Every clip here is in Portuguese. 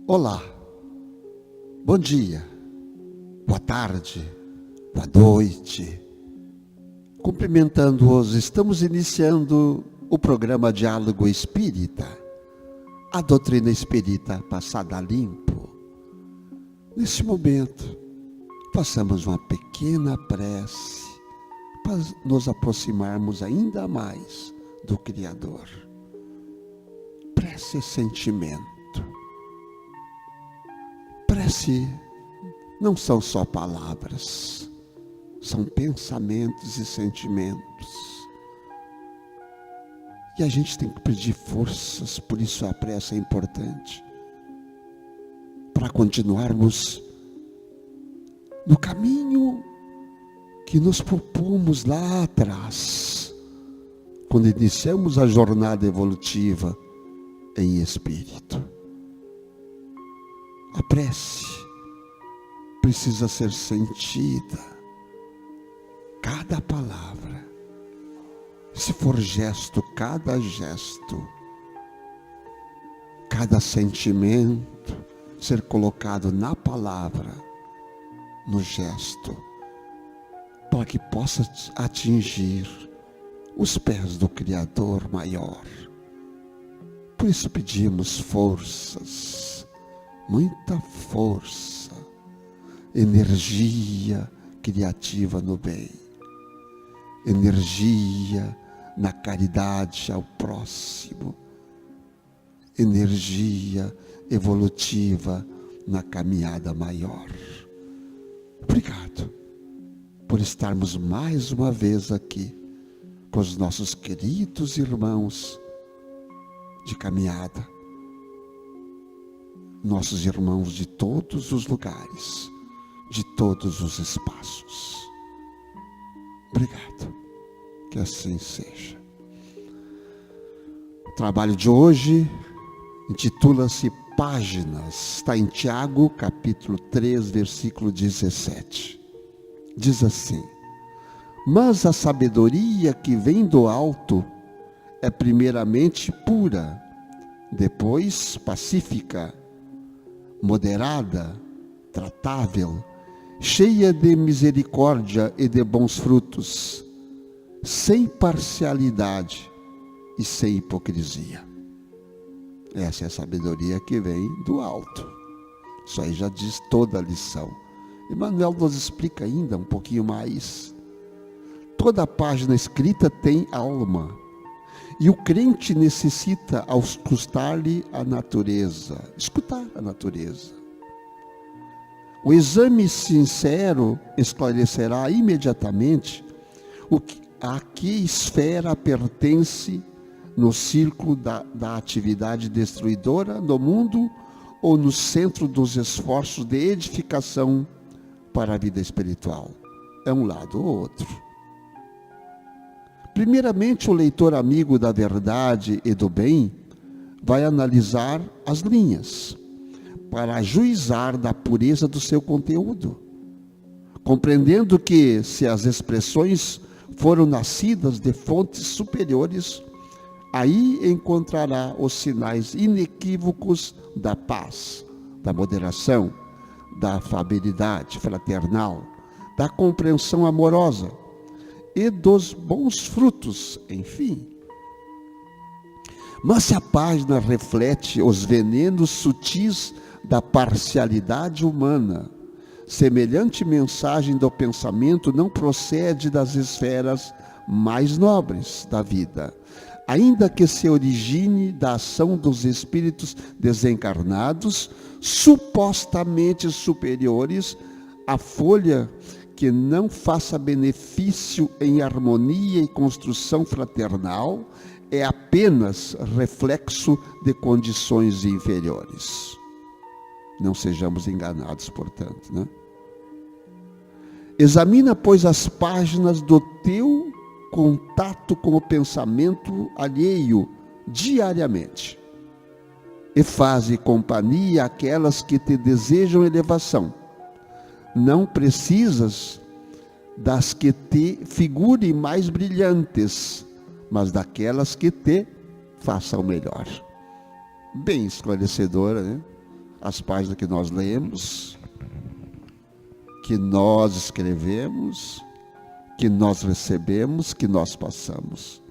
Olá, bom dia, boa tarde, boa noite. Cumprimentando-os, estamos iniciando o programa Diálogo Espírita, a doutrina espírita passada a limpo. Neste momento, façamos uma pequena prece para nos aproximarmos ainda mais do Criador. Prece é sentimento. Prece não são só palavras, são pensamentos e sentimentos. E a gente tem que pedir forças, por isso a prece é importante, para continuarmos no caminho que nos propomos lá atrás, quando iniciamos a jornada evolutiva em espírito. A prece precisa ser sentida, cada palavra, se for gesto, cada sentimento ser colocado na palavra, no gesto, para que possa atingir os pés do Criador maior. Por isso pedimos forças, muita força, energia criativa no bem, energia na caridade ao próximo, energia evolutiva na caminhada maior. Obrigado por estarmos mais uma vez aqui com os nossos queridos irmãos de caminhada, nossos irmãos de todos os lugares, de todos os espaços. Obrigado, que assim seja. O trabalho de hoje intitula-se Páginas, está em Tiago, capítulo 3, versículo 17. Diz assim: mas a sabedoria que vem do alto é primeiramente pura, depois pacífica, moderada, tratável, cheia de misericórdia e de bons frutos, sem parcialidade e sem hipocrisia. Essa é a sabedoria que vem do alto. Isso aí já diz toda a lição. Emmanuel nos explica ainda um pouquinho mais. Toda página escrita tem alma, e o crente necessita auscultar-lhe a natureza, escutar a natureza. O exame sincero esclarecerá imediatamente a que esfera pertence no círculo da atividade destruidora no mundo ou no centro dos esforços de edificação para a vida espiritual. É um lado ou outro. Primeiramente, o leitor amigo da verdade e do bem vai analisar as linhas para ajuizar da pureza do seu conteúdo, compreendendo que, se as expressões foram nascidas de fontes superiores, aí encontrará os sinais inequívocos da paz, da moderação, da afabilidade fraternal, da compreensão amorosa e dos bons frutos, enfim. Mas se a página reflete os venenos sutis da parcialidade humana, semelhante mensagem do pensamento não procede das esferas mais nobres da vida, ainda que se origine da ação dos espíritos desencarnados, supostamente superiores, a folha que não faça benefício em harmonia e construção fraternal é apenas reflexo de condições inferiores. Não sejamos enganados, portanto, né? Examina, pois, as páginas do teu contato com o pensamento alheio diariamente e faze companhia àquelas que te desejam elevação. Não precisas das que te figurem mais brilhantes, mas daquelas que te façam melhor. Bem esclarecedora, né? as páginas que nós lemos, que nós escrevemos, que nós recebemos, que nós passamos.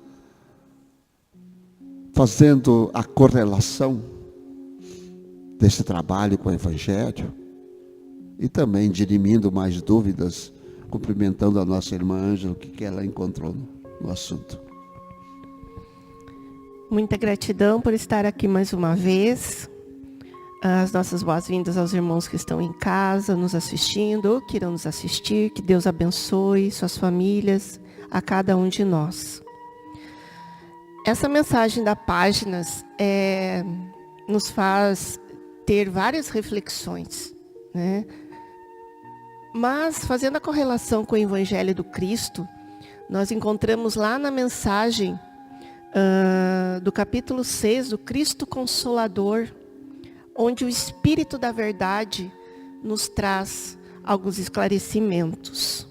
Fazendo a correlação desse trabalho com o Evangelho e também dirimindo mais dúvidas, cumprimentando a nossa irmã Ângela, o que ela encontrou no assunto. Muita gratidão por estar aqui mais uma vez. As nossas boas-vindas aos irmãos que estão em casa, nos assistindo, ou que irão nos assistir. Que Deus abençoe suas famílias, a cada um de nós. Essa mensagem da Páginas nos faz ter várias reflexões, né? Mas, fazendo a correlação com o Evangelho do Cristo, nós encontramos lá na mensagem do capítulo 6, do Cristo Consolador, onde o Espírito da Verdade nos traz alguns esclarecimentos.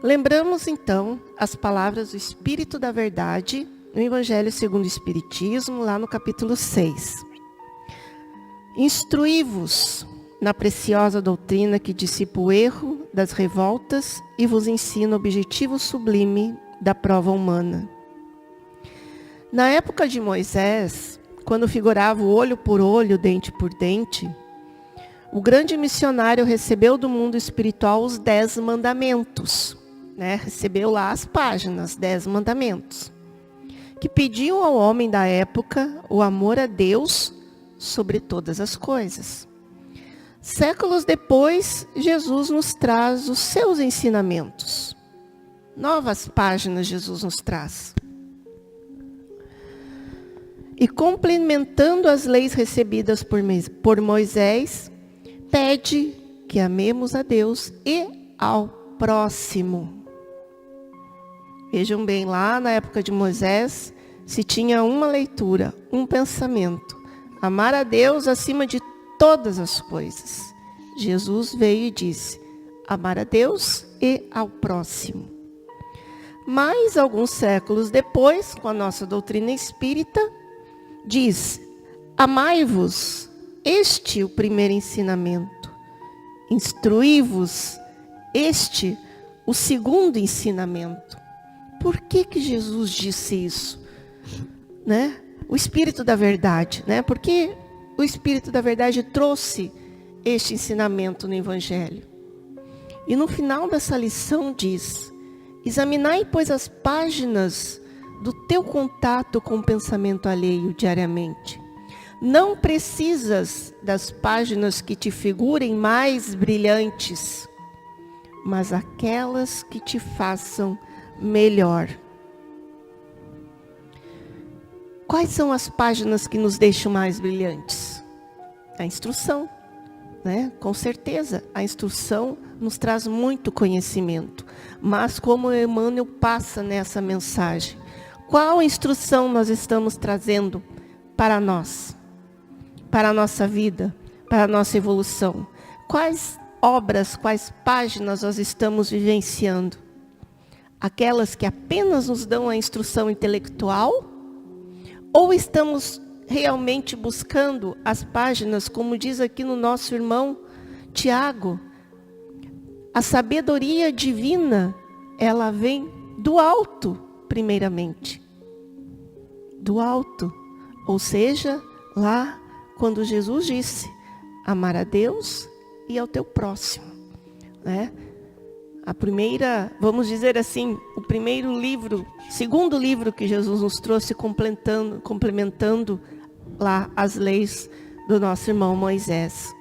Lembramos, então, as palavras do Espírito da Verdade no Evangelho segundo o Espiritismo, lá no capítulo 6. Instruí-vos na preciosa doutrina que dissipa o erro das revoltas e vos ensina o objetivo sublime da prova humana. Na época de Moisés, quando figurava o olho por olho, dente por dente, o grande missionário recebeu do mundo espiritual os 10 mandamentos, né? Recebeu lá as páginas, 10 mandamentos, que pediam ao homem da época o amor a Deus sobre todas as coisas. Séculos depois, Jesus nos traz os seus ensinamentos. Novas páginas Jesus nos traz. E complementando as leis recebidas por Moisés, pede que amemos a Deus e ao próximo. Vejam bem, lá na época de Moisés, se tinha uma leitura, um pensamento: amar a Deus acima de todas as coisas. Jesus veio e disse: amar a Deus e ao próximo. Mas, alguns séculos depois, com a nossa doutrina espírita, diz: amai-vos, este o primeiro ensinamento. Instruí-vos, este o segundo ensinamento. Por que Jesus disse isso? Né? O Espírito da Verdade, né? Porque o Espírito da Verdade trouxe este ensinamento no Evangelho. E no final dessa lição diz: examinai, pois, as páginas do teu contato com o pensamento alheio diariamente. Não precisas das páginas que te figurem mais brilhantes, mas aquelas que te façam melhor. Quais são as páginas que nos deixam mais brilhantes? A instrução, né? Com certeza, a instrução nos traz muito conhecimento. Mas como Emmanuel passa nessa mensagem, qual instrução nós estamos trazendo para nós? Para a nossa vida, para a nossa evolução? Quais obras, quais páginas nós estamos vivenciando? Aquelas que apenas nos dão a instrução intelectual? Ou estamos realmente buscando as páginas, como diz aqui no nosso irmão Tiago, a sabedoria divina, ela vem do alto, primeiramente. Do alto. Ou seja, lá quando Jesus disse: amar a Deus e ao teu próximo, né? A primeira, vamos dizer assim, o primeiro livro, segundo livro que Jesus nos trouxe, complementando lá as leis do nosso irmão Moisés.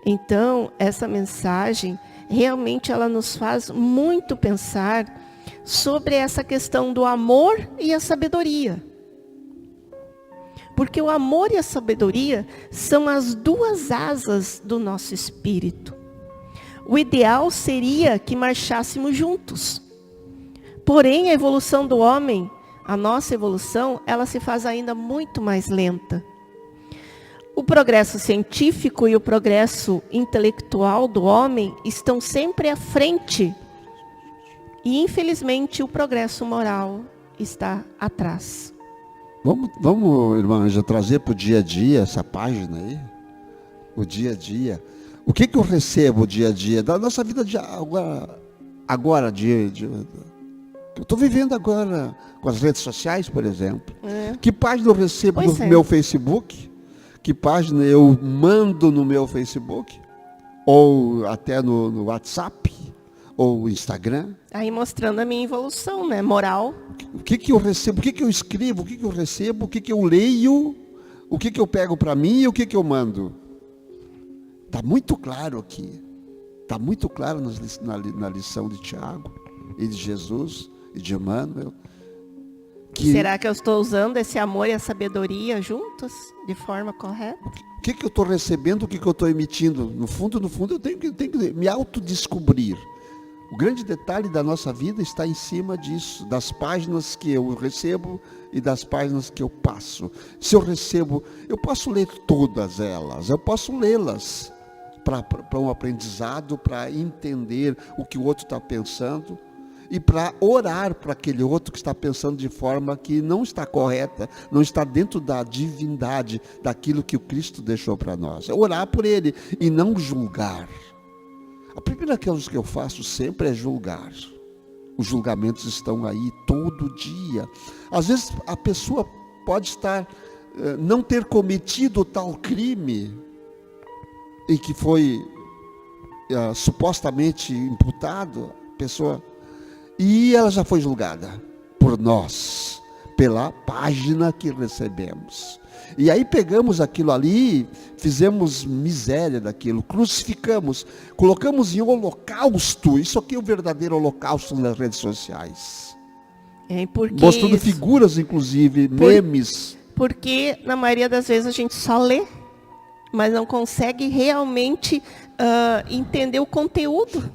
Então, essa mensagem, realmente ela nos faz muito pensar sobre essa questão do amor e a sabedoria. Porque o amor e a sabedoria são as duas asas do nosso espírito. O ideal seria que marchássemos juntos. Porém, a evolução do homem, a nossa evolução, ela se faz ainda muito mais lenta. O progresso científico e o progresso intelectual do homem estão sempre à frente. E, infelizmente, o progresso moral está atrás. Vamos, irmã, já trazer para o dia a dia essa página aí? o dia a dia. O que eu recebo o dia a dia? Da nossa vida de agora eu estou vivendo agora com as redes sociais, por exemplo. Que página eu recebo no meu Facebook? Que página eu mando no meu Facebook? Ou até no WhatsApp? Ou Instagram? Aí mostrando a minha evolução, né? Moral. O que eu recebo? O que eu escrevo? O que eu recebo? O que eu leio? O que eu pego para mim e o que eu mando? Está muito claro aqui. Está muito claro na lição de Tiago e de Jesus e de Emmanuel. Será que eu estou usando esse amor e a sabedoria juntos, de forma correta? O que eu estou recebendo, o que eu estou emitindo? No fundo, eu tenho que me autodescobrir. O grande detalhe da nossa vida está em cima disso, das páginas que eu recebo e das páginas que eu passo. Se eu recebo, eu posso ler todas elas, eu posso lê-las para um aprendizado, para entender o que o outro está pensando e para orar para aquele outro que está pensando de forma que não está correta, não está dentro da divindade, daquilo que o Cristo deixou para nós. É orar por ele e não julgar. A primeira coisa que eu faço sempre é julgar. Os julgamentos estão aí todo dia. Às vezes a pessoa pode estar, não ter cometido tal crime em que foi supostamente imputado, a pessoa, e ela já foi julgada por nós, pela página que recebemos. E aí pegamos aquilo ali, fizemos miséria daquilo, crucificamos, colocamos em holocausto. Isso aqui é o verdadeiro holocausto nas redes sociais. Mostrando figuras, inclusive, memes. Porque na maioria das vezes a gente só lê, mas não consegue realmente entender o conteúdo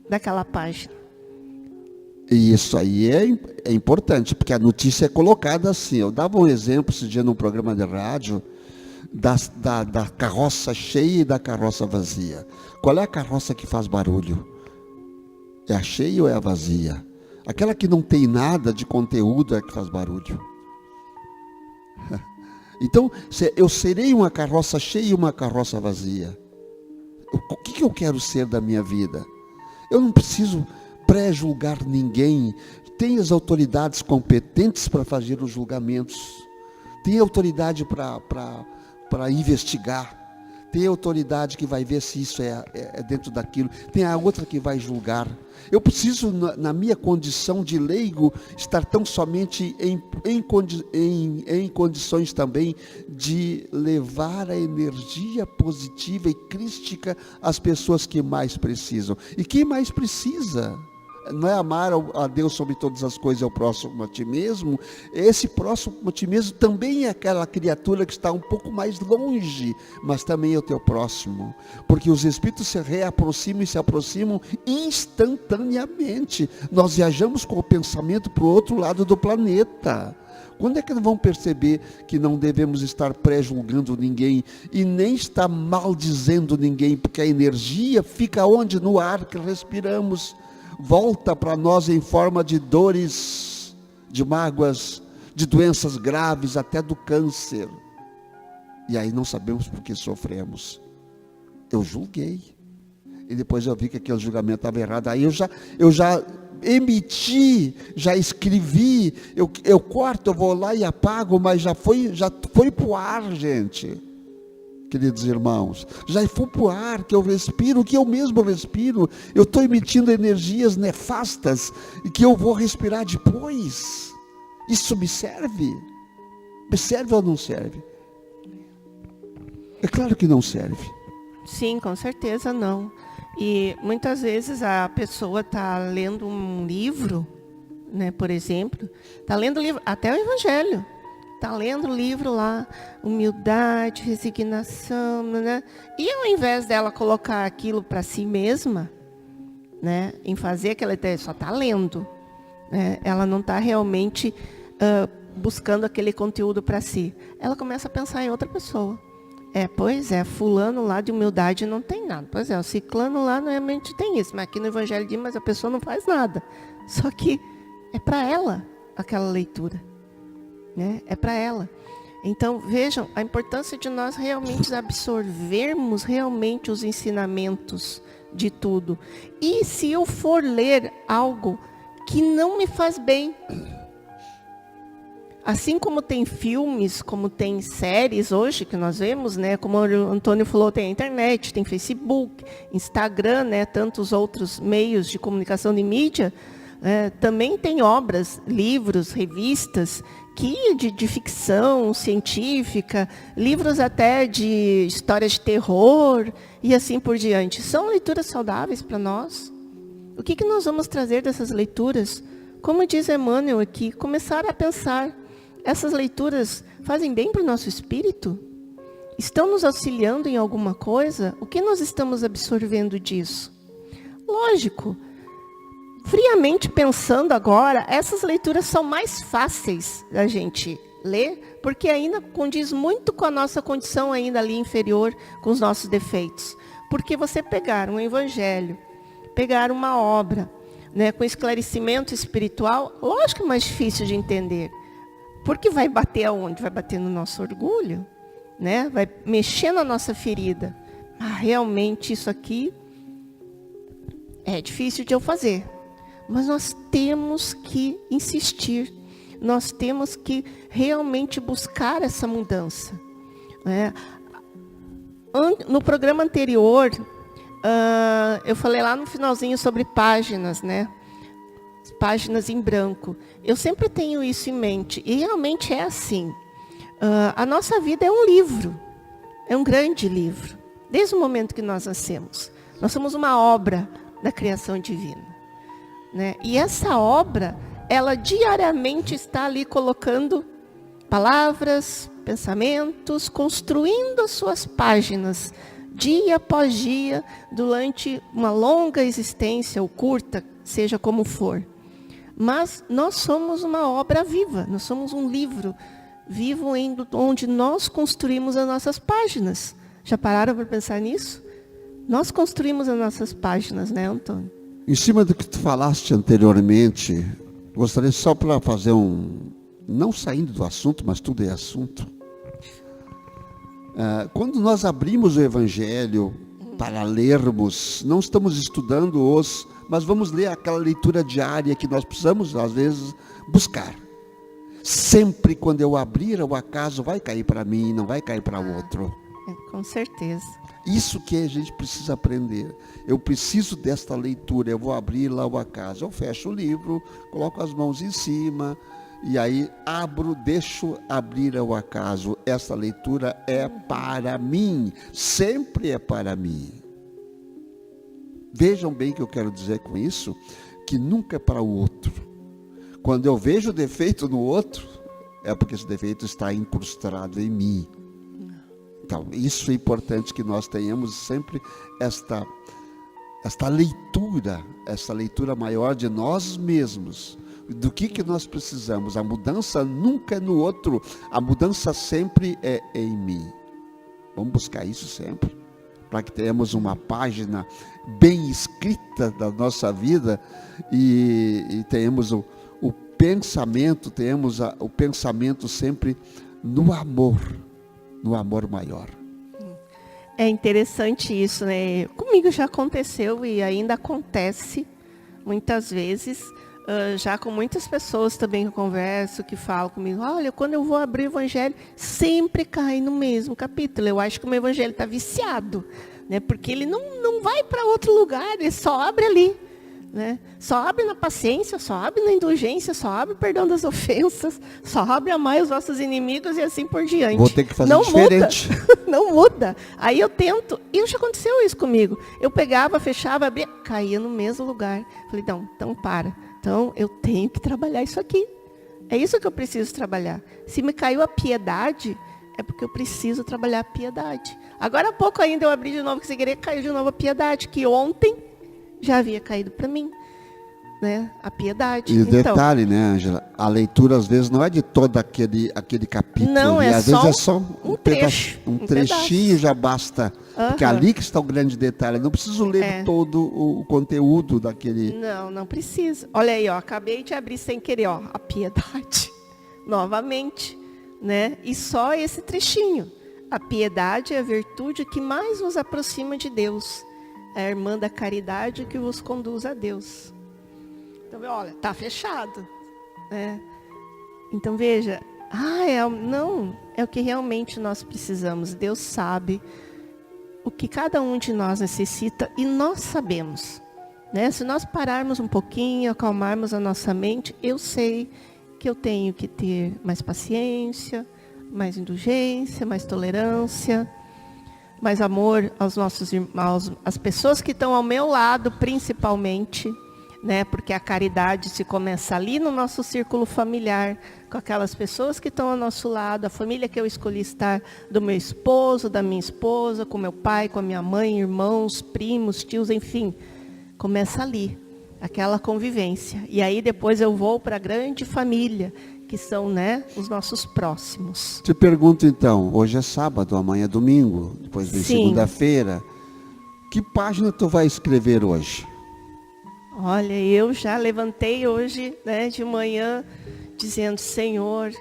daquela página. E isso aí é importante, porque a notícia é colocada assim. Eu dava um exemplo esse dia num programa de rádio da carroça cheia e da carroça vazia. Qual é a carroça que faz barulho? É a cheia ou é a vazia? Aquela que não tem nada de conteúdo é que faz barulho. Então, eu serei uma carroça cheia e uma carroça vazia. O que eu quero ser da minha vida? Eu não preciso pré-julgar ninguém. Tem as autoridades competentes para fazer os julgamentos. Tem autoridade para investigar. Tem autoridade que vai ver se isso é dentro daquilo. Tem a outra que vai julgar. Eu preciso, na minha condição de leigo, estar tão somente em condições também de levar a energia positiva e crística às pessoas que mais precisam. E quem mais precisa? Não é amar a Deus sobre todas as coisas e ao próximo a ti mesmo. Esse próximo a ti mesmo também é aquela criatura que está um pouco mais longe, mas também é o teu próximo, porque os espíritos se reaproximam e se aproximam instantaneamente. Nós viajamos com o pensamento para o outro lado do planeta. Quando é que nós vamos perceber que não devemos estar pré-julgando ninguém e nem estar maldizendo ninguém, porque a energia fica onde? No ar que respiramos. Volta para nós em forma de dores, de mágoas, de doenças graves, até do câncer. E aí não sabemos por que sofremos. Eu julguei. E depois eu vi que aquele julgamento estava errado. Aí eu já emiti, já escrevi. Eu corto, eu vou lá e apago, mas já foi para o ar, gente. Queridos irmãos, já foi para o ar que eu respiro, que eu mesmo respiro. Eu estou emitindo energias nefastas e que eu vou respirar depois. Isso me serve? Me serve ou não serve? É claro que não serve. Sim, com certeza não. E muitas vezes a pessoa está lendo um livro, né, por exemplo, está lendo livro, até o Evangelho. Está lendo o livro lá, humildade, resignação, né? E ao invés dela colocar aquilo para si mesma, né, em fazer aquela ideia, só está lendo, né? Ela não está realmente buscando aquele conteúdo para si. Ela começa a pensar em outra pessoa. Pois é, fulano lá de humildade não tem nada. Pois é, o ciclano lá realmente tem isso, mas aqui no Evangelho diz, mas a pessoa não faz nada. Só que é para ela aquela leitura. Né? É para ela. Então, vejam a importância de nós realmente absorvermos realmente os ensinamentos de tudo. E se eu for ler algo que não me faz bem, assim como tem filmes, como tem séries hoje que nós vemos, né? Como o Antônio falou, tem a internet, tem Facebook, Instagram, né? Tantos outros meios de comunicação de mídia. Também tem obras, livros, revistas, que de ficção científica, livros até de histórias de terror e assim por diante. São leituras saudáveis para nós. O que nós vamos trazer dessas leituras? Como diz Emmanuel aqui, começar a pensar. Essas leituras fazem bem para o nosso espírito? Estão nos auxiliando em alguma coisa? O que nós estamos absorvendo disso? Lógico, friamente pensando agora, essas leituras são mais fáceis da gente ler, porque ainda condiz muito com a nossa condição ainda ali inferior, com os nossos defeitos. Porque você pegar um evangelho, pegar uma obra, né, com esclarecimento espiritual, lógico que é mais difícil de entender. Porque vai bater aonde? Vai bater no nosso orgulho, né? Vai mexer na nossa ferida. Realmente isso aqui é difícil de eu fazer. Mas nós temos que insistir. Nós temos que realmente buscar essa mudança. Né? No programa anterior, eu falei lá no finalzinho sobre páginas, né? Páginas em branco. Eu sempre tenho isso em mente. E realmente é assim. A nossa vida é um livro. É um grande livro. Desde o momento que nós nascemos. Nós somos uma obra da criação divina. Né? E essa obra, ela diariamente está ali colocando palavras, pensamentos, construindo as suas páginas, dia após dia, durante uma longa existência, ou curta, seja como for. Mas nós somos uma obra viva, nós somos um livro vivo onde nós construímos as nossas páginas. Já pararam para pensar nisso? Nós construímos as nossas páginas, né, Antônio? Em cima do que tu falaste anteriormente, gostaria só para fazer não saindo do assunto, mas tudo é assunto. Quando nós abrimos o Evangelho para lermos, não estamos estudando mas vamos ler aquela leitura diária que nós precisamos, às vezes, buscar. Sempre quando eu abrir, o acaso vai cair para mim, não vai cair para outro. Com certeza. Isso que a gente precisa aprender. Eu preciso desta leitura, eu vou abrir lá o acaso. Eu fecho o livro, coloco as mãos em cima, e aí deixo abrir o acaso. Essa leitura é para mim, sempre é para mim. Vejam bem o que eu quero dizer com isso, que nunca é para o outro. Quando eu vejo o defeito no outro, é porque esse defeito está incrustado em mim. Então, isso é importante que nós tenhamos sempre esta leitura maior de nós mesmos, do que nós precisamos. A mudança nunca é no outro, a mudança sempre é em mim. Vamos buscar isso sempre, para que tenhamos uma página bem escrita da nossa vida e tenhamos o pensamento, o pensamento sempre no amor maior. É interessante isso, né? Comigo já aconteceu e ainda acontece muitas vezes, já com muitas pessoas também que eu converso, que falam comigo, olha, quando eu vou abrir o Evangelho, sempre cai no mesmo capítulo. Eu acho que o meu Evangelho está viciado, né? Porque ele não vai para outro lugar, ele só abre ali. Né? Só abre na paciência, só abre na indulgência, só abre perdão das ofensas, só abre amar os vossos inimigos e assim por diante. Vou ter que fazer diferente. Não muda. Aí eu tento, e já aconteceu isso comigo. Eu pegava, fechava, abria, caía no mesmo lugar. Falei, não, então para. Então eu tenho que trabalhar isso aqui. É isso que eu preciso trabalhar. Se me caiu a piedade, é porque eu preciso trabalhar a piedade. Agora há pouco ainda eu abri de novo, que sem querer caiu de novo a piedade, que ontem já havia caído para mim, né? A piedade. E detalhe, né, Ângela? A leitura às vezes não é de todo aquele capítulo. Não, às vezes é só um trecho. Um trechinho já basta. Porque é ali que está o grande detalhe. Não preciso ler todo o conteúdo daquele. Não precisa. Olha aí, ó, acabei de abrir sem querer, ó, a piedade. Novamente. né? E só esse trechinho. A piedade é a virtude que mais nos aproxima de Deus. É a irmã da caridade que vos conduz a Deus. Então, olha, está fechado, né? Então, veja, não, é o que realmente nós precisamos. Deus sabe o que cada um de nós necessita e nós sabemos, né? Se nós pararmos um pouquinho, acalmarmos a nossa mente, eu sei que eu tenho que ter mais paciência, mais indulgência, mais tolerância, mais amor aos nossos irmãos, às pessoas que estão ao meu lado, principalmente, né? Porque a caridade se começa ali no nosso círculo familiar, com aquelas pessoas que estão ao nosso lado, a família que eu escolhi estar, do meu esposo, da minha esposa, com meu pai, com a minha mãe, irmãos, primos, tios, enfim. Começa ali, aquela convivência. E aí depois eu vou para a grande família, que são, né, os nossos próximos. Te pergunto então, hoje é sábado, amanhã é domingo, depois vem segunda-feira. Que página tu vai escrever hoje? Olha, eu já levantei hoje, né, de manhã, dizendo, Senhor,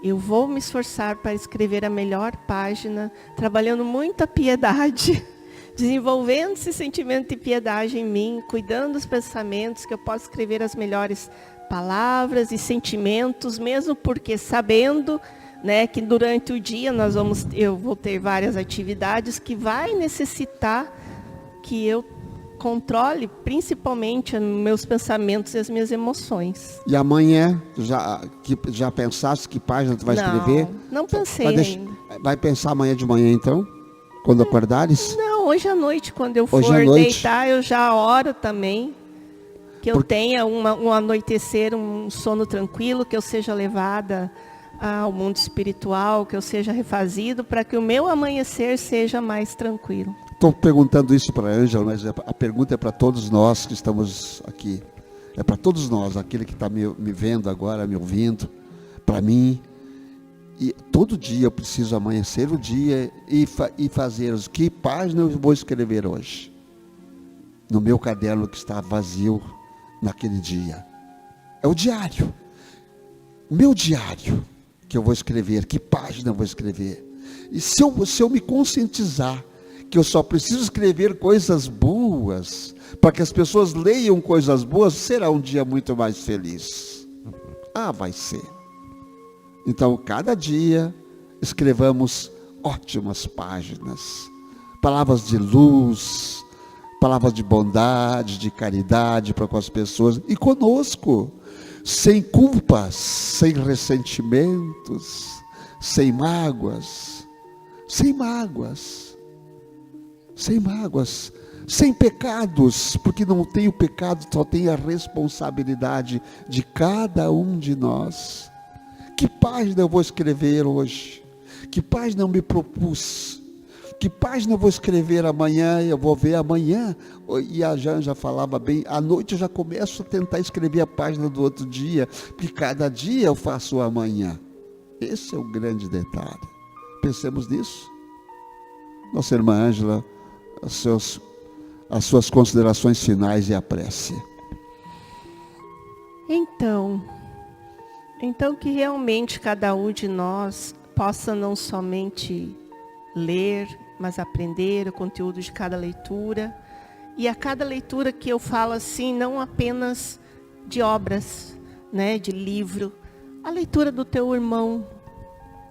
eu vou me esforçar para escrever a melhor página, trabalhando muita piedade, desenvolvendo esse sentimento de piedade em mim, cuidando dos pensamentos, que eu possa escrever as melhores palavras e sentimentos, mesmo porque sabendo, né, que durante o dia eu vou ter várias atividades que vai necessitar que eu controle principalmente meus pensamentos e as minhas emoções. E amanhã, já pensaste que página tu vai escrever? Não pensei ainda. Vai pensar amanhã de manhã então? Quando acordares? Não, hoje à noite, quando eu for deitar, eu já oro também. Que eu tenha um anoitecer, um sono tranquilo, que eu seja levada ao mundo espiritual, que eu seja refazido, para que o meu amanhecer seja mais tranquilo. Estou perguntando isso para a Ângela, mas a pergunta é para todos nós que estamos aqui. É para todos nós, aquele que está me vendo agora, me ouvindo, para mim. E todo dia eu preciso amanhecer o dia e fazer que página eu vou escrever hoje. No meu caderno que está vazio naquele dia. É o diário. O meu diário que eu vou escrever, que página eu vou escrever. E se eu me conscientizar que eu só preciso escrever coisas boas, para que as pessoas leiam coisas boas, será um dia muito mais feliz. Vai ser. Então, cada dia, escrevamos ótimas páginas, palavras de luz, palavras de bondade, de caridade para com as pessoas, e conosco, sem culpas, sem ressentimentos, sem mágoas, sem pecados, porque não tem o pecado, só tem a responsabilidade de cada um de nós. Que página eu vou escrever hoje? Que página eu me propus? Que página eu vou escrever amanhã? Eu vou ver amanhã. E a Janja falava bem, à noite eu já começo a tentar escrever a página do outro dia, porque cada dia eu faço o amanhã. Esse é o grande detalhe. Pensemos nisso. Nossa irmã Ângela, as suas considerações finais e a prece. Então que realmente cada um de nós possa não somente ler, mas aprender o conteúdo de cada leitura. E a cada leitura que eu falo assim, não apenas de obras, né, de livro, a leitura do teu irmão.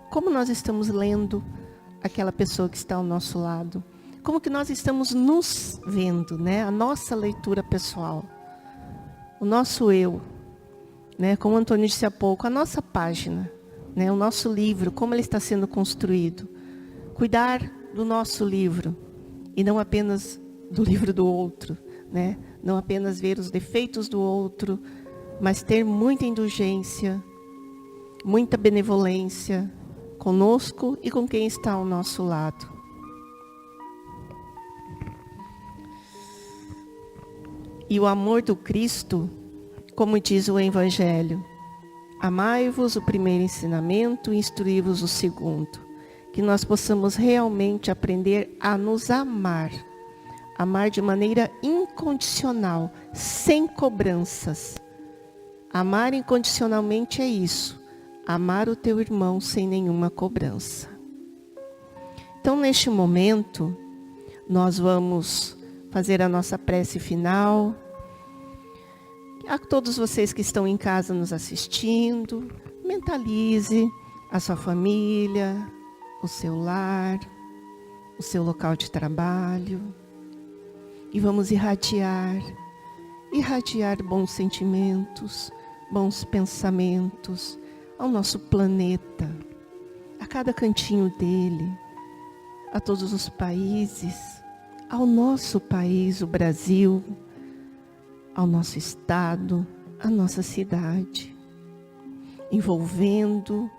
Como nós estamos lendo aquela pessoa que está ao nosso lado? Como que nós estamos nos vendo, né? A nossa leitura pessoal, o nosso eu, né? Como o Antônio disse há pouco, a nossa página, né? O nosso livro, como ele está sendo construído. Cuidar do nosso livro e não apenas do livro do outro, né? Não apenas ver os defeitos do outro, mas ter muita indulgência, muita benevolência conosco e com quem está ao nosso lado. E o amor do Cristo, como diz o Evangelho, amai-vos o primeiro ensinamento e instruí-vos o segundo. Que nós possamos realmente aprender a nos amar. Amar de maneira incondicional, sem cobranças. Amar incondicionalmente é isso. amar o teu irmão sem nenhuma cobrança. Então, neste momento, nós vamos fazer a nossa prece final. A todos vocês que estão em casa nos assistindo, mentalize a sua família, o seu lar, o seu local de trabalho. E vamos irradiar bons sentimentos, bons pensamentos ao nosso planeta, a cada cantinho dele, a todos os países, ao nosso país, o Brasil, ao nosso estado, à nossa cidade, envolvendo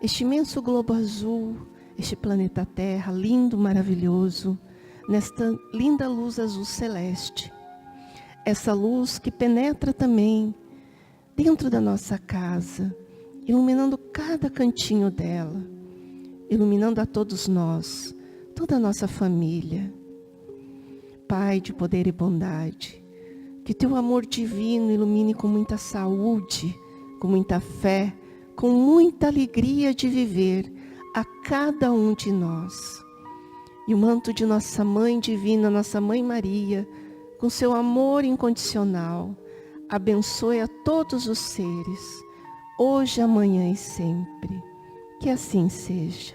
este imenso globo azul, este planeta Terra, lindo, maravilhoso, nesta linda luz azul celeste. Essa luz que penetra também dentro da nossa casa, iluminando cada cantinho dela, iluminando a todos nós, toda a nossa família. Pai de poder e bondade, que teu amor divino ilumine com muita saúde, com muita fé, com muita alegria de viver a cada um de nós. E o manto de nossa Mãe Divina, nossa Mãe Maria, com seu amor incondicional, abençoe a todos os seres, hoje, amanhã e sempre. Que assim seja.